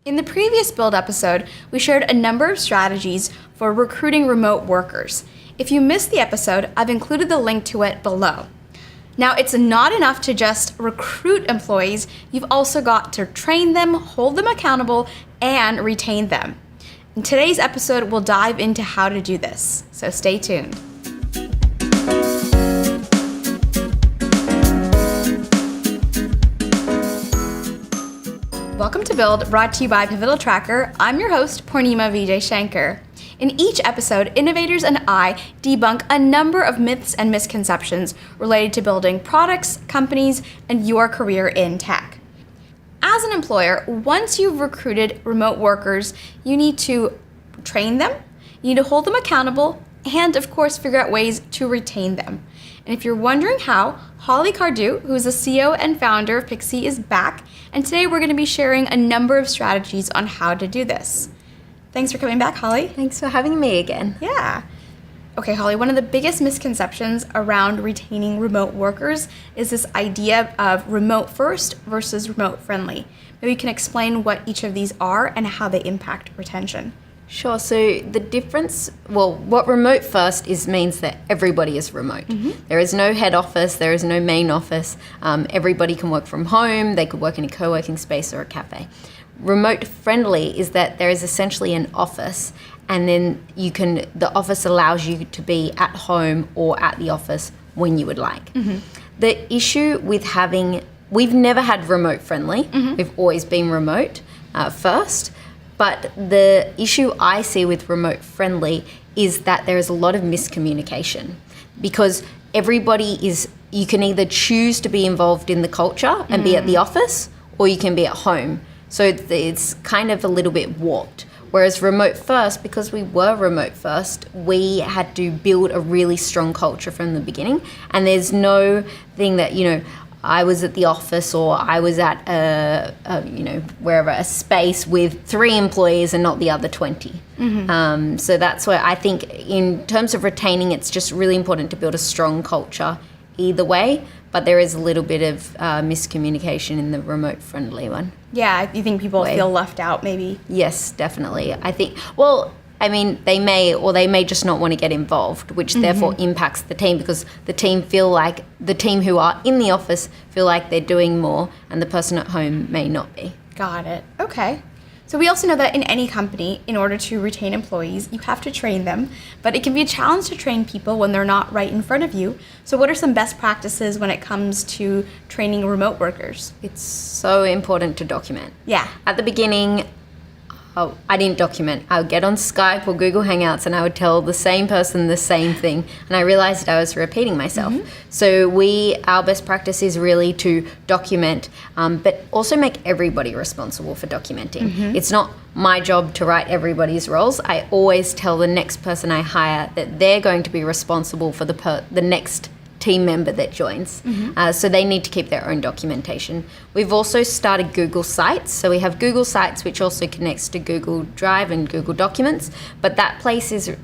In the previous Build episode, we shared a number of strategies for recruiting remote workers. If you missed the episode, I've included the link to it below. Now, it's not enough to just recruit employees, you've also got to train them, hold them accountable, and retain them. In today's episode, we'll dive into how to do this, so stay tuned. Welcome to Build, brought to you by Pivotal Tracker. I'm your host, Purnima Vijay Shankar. In each episode, innovators and I debunk a number of myths and misconceptions related to building products, companies, and your career in tech. As an employer, once you've recruited remote workers, you need to train them, you need to hold them accountable, and of course, figure out ways to retain them. And if you're wondering how, Holly Cardew, who is the CEO and founder of Pixie, is back, and today we're going to be sharing a number of strategies on how to do this. Thanks for coming back, Holly. Thanks for having me again. Yeah. Okay, Holly, one of the biggest misconceptions around retaining remote workers is this idea of remote first versus remote friendly. Maybe you can explain what each of these are and how they impact retention. Sure. So the difference, what remote first means that everybody is remote. Mm-hmm. There is no head office, there is no main office. Everybody can work from home, they could work in a co-working space or a cafe. Remote friendly is that there is essentially an office, and then the office allows you to be at home or at the office when you would like. Mm-hmm. The issue with we've never had remote friendly, mm-hmm. We've always been remote first. But the issue I see with remote friendly is that there is a lot of miscommunication because you can either choose to be involved in the culture and be at the office, or you can be at home. So it's kind of a little bit warped. Whereas remote first, because we were remote first, we had to build a really strong culture from the beginning. And there's no thing that, I was at the office or I was at wherever, a space with 3 employees and not the other 20. Mm-hmm. So that's where I think in terms of retaining, it's just really important to build a strong culture either way. But there is a little bit of miscommunication in the remote friendly one. Yeah, you think people feel left out maybe? Yes, definitely. I think, they may just not want to get involved, which mm-hmm. therefore impacts the team because the team who are in the office feel like they're doing more and the person at home may not be. Got it. Okay. So we also know that in any company, in order to retain employees, you have to train them, but it can be a challenge to train people when they're not right in front of you. So what are some best practices when it comes to training remote workers? It's so important to document. Yeah. At the beginning, I didn't document. I would get on Skype or Google Hangouts and I would tell the same person the same thing. And I realized I was repeating myself. Mm-hmm. So our best practice is really to document, but also make everybody responsible for documenting. Mm-hmm. It's not my job to write everybody's roles. I always tell the next person I hire that they're going to be responsible for the next team member that joins. Mm-hmm. So they need to keep their own documentation. We've also started Google Sites. So we have Google Sites, which also connects to Google Drive and Google Documents. But that place is,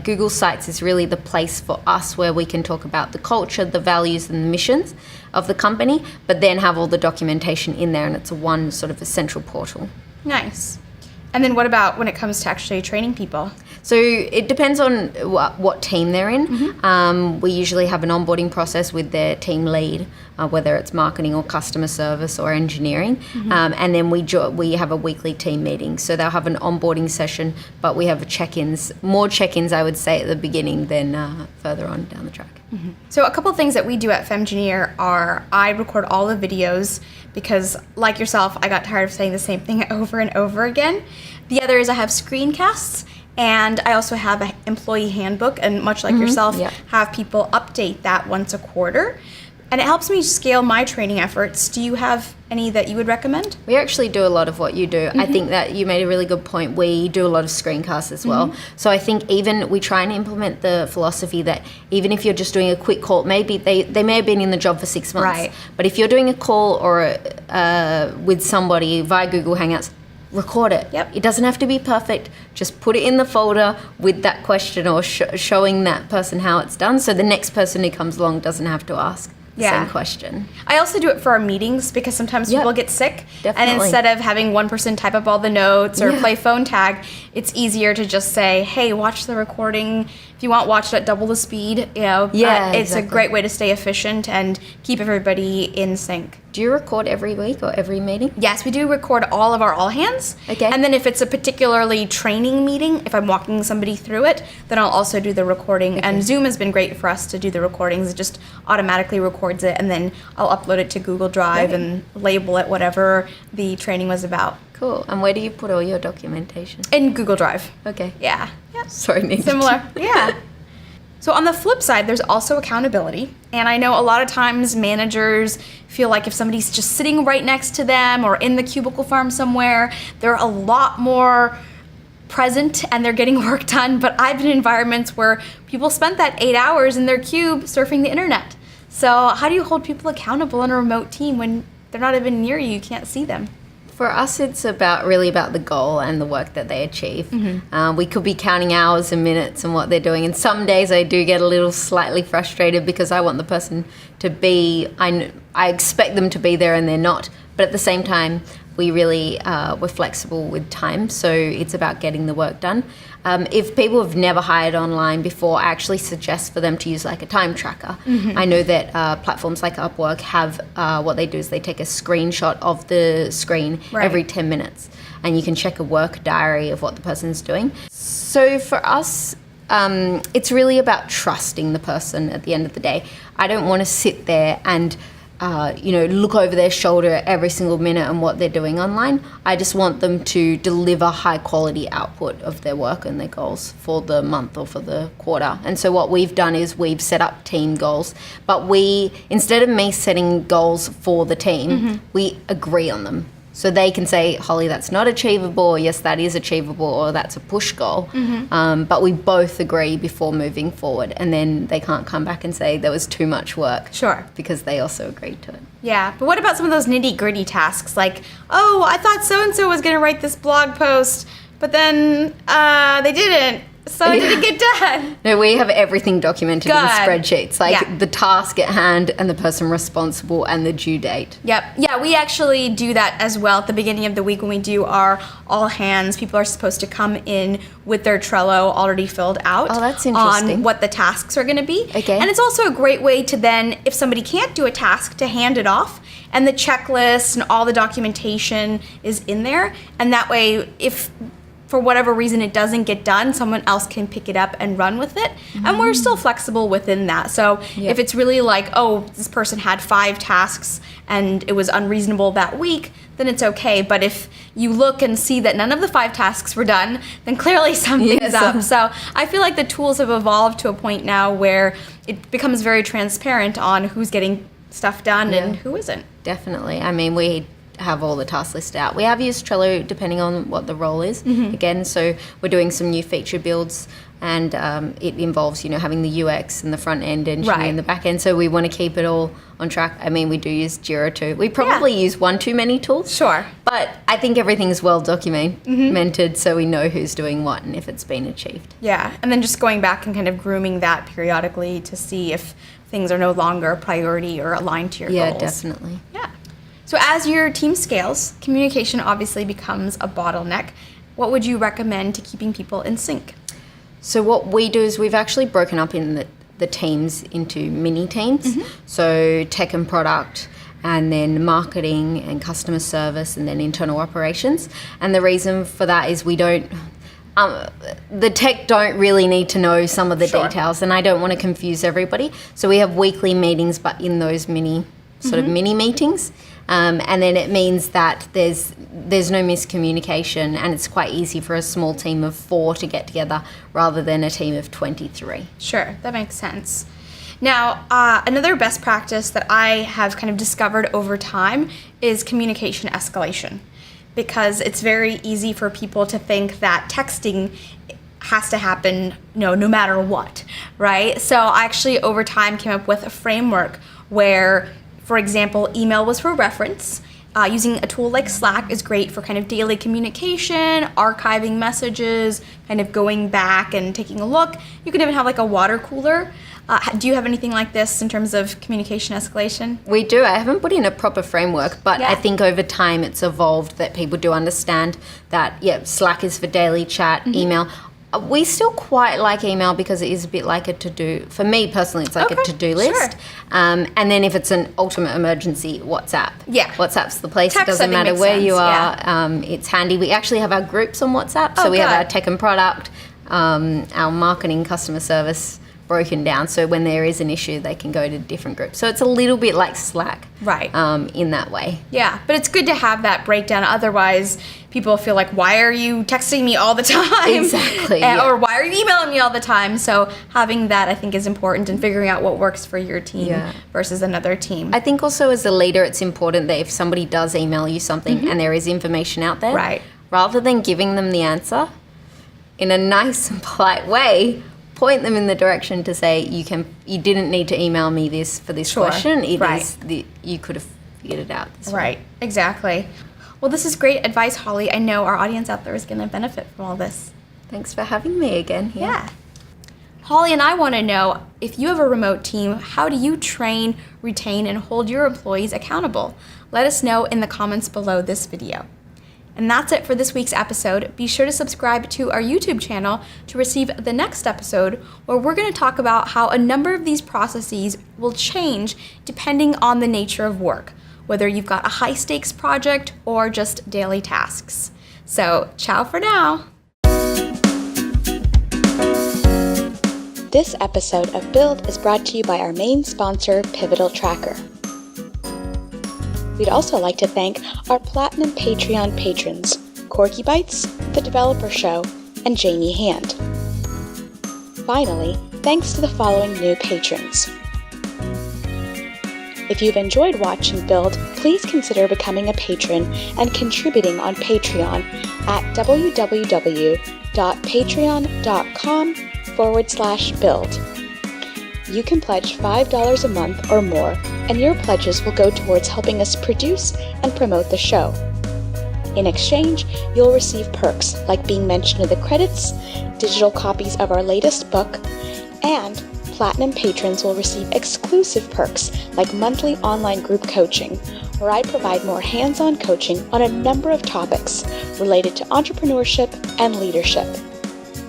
Google Sites is really the place for us where we can talk about the culture, the values and the missions of the company, but then have all the documentation in there, and it's one sort of a central portal. Nice. And then what about when it comes to actually training people? So it depends on what team they're in. Mm-hmm. We usually have an onboarding process with their team lead, whether it's marketing or customer service or engineering. Mm-hmm. And then we have a weekly team meeting. So they'll have an onboarding session, but we have more check-ins, I would say, at the beginning than further on down the track. Mm-hmm. So a couple of things that we do at Femgineer are I record all the videos because, like yourself, I got tired of saying the same thing over and over again. The other is I have screencasts. And I also have an employee handbook, and much like yourself, have people update that once a quarter. And it helps me scale my training efforts. Do you have any that you would recommend? We actually do a lot of what you do. Mm-hmm. I think that you made a really good point. We do a lot of screencasts as well. Mm-hmm. So I think we try and implement the philosophy that even if you're just doing a quick call, maybe they may have been in the job for 6 months. Right. But if you're doing a call or with somebody via Google Hangouts, record it. Yep. It doesn't have to be perfect. Just put it in the folder with that question or showing that person how it's done, so the next person who comes along doesn't have to ask. the same question. I also do it for our meetings because sometimes people get sick. Definitely. And instead of having one person type up all the notes or play phone tag, it's easier to just say, hey, watch the recording. If you want, watch it at double the speed. It's a great way to stay efficient and keep everybody in sync. Do you record every week or every meeting? Yes, we do record all of our all hands. Okay. And then if it's a particularly training meeting, if I'm walking somebody through it, then I'll also do the recording. Okay. And Zoom has been great for us to do the recordings. It just automatically records it, and then I'll upload it to Google Drive and label it whatever the training was about. Cool. And where do you put all your documentation? In Google Drive. Okay. Yeah. Sorry, similar. Yeah. So on the flip side, there's also accountability. And I know a lot of times managers feel like if somebody's just sitting right next to them or in the cubicle farm somewhere, they're a lot more present and they're getting work done. But I've been in environments where people spent that 8 hours in their cube surfing the internet. So how do you hold people accountable in a remote team when they're not even near you? You can't see them. For us, it's really about the goal and the work that they achieve. We could be counting hours and minutes and what they're doing. And some days I do get a little slightly frustrated because I want the person to be, I expect them to be there and they're not. But at the same time, we're flexible with time. So it's about getting the work done. If people have never hired online before, I actually suggest for them to use like a time tracker. I know that platforms like Upwork have, what they do is they take a screenshot of the screen every 10 minutes, and you can check a work diary of what the person's doing. So for us, it's really about trusting the person at the end of the day. I don't want to sit there and look over their shoulder every single minute and what they're doing online. I just want them to deliver high quality output of their work and their goals for the month or for the quarter. And so what we've done is we've set up team goals, but instead of me setting goals for the team, we agree on them. So they can say, Holly, that's not achievable, or yes, that is achievable, or that's a push goal. But we both agree before moving forward, and then they can't come back and say there was too much work. Sure. Because they also agreed to it. Yeah, but what about some of those nitty-gritty tasks? Like, oh, I thought so-and-so was going to write this blog post, but then they didn't. So it didn't get done. No, we have everything documented in spreadsheets, like the task at hand and the person responsible and the due date. Yep. Yeah, we actually do that as well at the beginning of the week when we do our all hands. People are supposed to come in with their Trello already filled out. Oh, that's interesting. On what the tasks are going to be. Okay. And it's also a great way to then, if somebody can't do a task, to hand it off. And the checklist and all the documentation is in there. And that way, if for whatever reason it doesn't get done, someone else can pick it up and run with it. And we're still flexible within that. So if it's really like, oh, this person had 5 tasks and it was unreasonable that week, then it's okay. But if you look and see that none of the 5 tasks were done, then clearly something's up. So I feel like the tools have evolved to a point now where it becomes very transparent on who's getting stuff done and who isn't. Definitely. I mean, we have all the tasks listed out. We have used Trello depending on what the role is. Again, so we're doing some new feature builds, and it involves, having the UX and the front end engineering and the back end. So we want to keep it all on track. I mean, we do use Jira too. We probably use one too many tools. Sure. But I think everything's well documented, so we know who's doing what and if it's been achieved. Yeah, and then just going back and kind of grooming that periodically to see if things are no longer a priority or aligned to your goals. Yeah, definitely. Yeah. So as your team scales, communication obviously becomes a bottleneck. What would you recommend to keeping people in sync? So what we do is we've actually broken up in the teams into mini teams. So tech and product, and then marketing and customer service, and then internal operations. And the reason for that is we don't, the tech don't really need to know some of the details, and I don't want to confuse everybody. So we have weekly meetings, but in those mini meetings. And then it means that there's no miscommunication, and it's quite easy for a small team of 4 to get together rather than a team of 23. Sure, that makes sense. Now, another best practice that I have kind of discovered over time is communication escalation, because it's very easy for people to think that texting has to happen, no matter what, right? So I actually over time came up with a framework where, for example, email was for reference. Using a tool like Slack is great for kind of daily communication, archiving messages, kind of going back and taking a look. You can even have like a water cooler. Do you have anything like this in terms of communication escalation? We do. I haven't put in a proper framework, but Yeah. I think over time it's evolved that people do understand that, Slack is for daily chat, email. We still quite like email because it is a bit like a to-do. For me personally, it's like a to-do list. Sure. And then if it's an ultimate emergency, WhatsApp. Yeah. WhatsApp's the place. Text, It doesn't I think, matter makes where you sense, are. It's handy. We actually have our groups on WhatsApp. So we have good. our tech and product, our marketing, customer service broken down. So when there is an issue, they can go to different groups. So it's a little bit like Slack. Right. In that way. Yeah, but it's good to have that breakdown. Otherwise, people feel like, why are you texting me all the time? Exactly, yeah. Or why are you emailing me all the time? So having that, I think, is important in figuring out what works for your team versus another team. I think also as a leader, it's important that if somebody does email you something and there is information out there, Right. rather than giving them the answer in a nice and polite way, point them in the direction to say you didn't need to email me this for this question. It is you could have figured it out this way. Right, exactly. Well, this is great advice, Holly. I know our audience out there is going to benefit from all this. Thanks for having me again here. Yeah. Holly and I want to know, if you have a remote team, how do you train, retain, and hold your employees accountable? Let us know in the comments below this video. And that's it for this week's episode. Be sure to subscribe to our YouTube channel to receive the next episode, where we're going to talk about how a number of these processes will change depending on the nature of work, whether you've got a high-stakes project or just daily tasks. So, ciao for now. This episode of Build is brought to you by our main sponsor, Pivotal Tracker. We'd also like to thank our Platinum Patreon patrons, Corky Bites, The Developer Show, and Jamie Hand. Finally, thanks to the following new patrons. If you've enjoyed watching Build, please consider becoming a patron and contributing on Patreon at www.patreon.com/build. You can pledge $5 a month or more, and your pledges will go towards helping us produce and promote the show. In exchange, you'll receive perks like being mentioned in the credits, digital copies of our latest book, and Platinum patrons will receive exclusive perks like monthly online group coaching, where I provide more hands-on coaching on a number of topics related to entrepreneurship and leadership.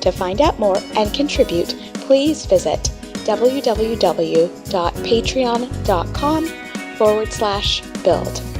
To find out more and contribute, please visit www.patreon.com/build.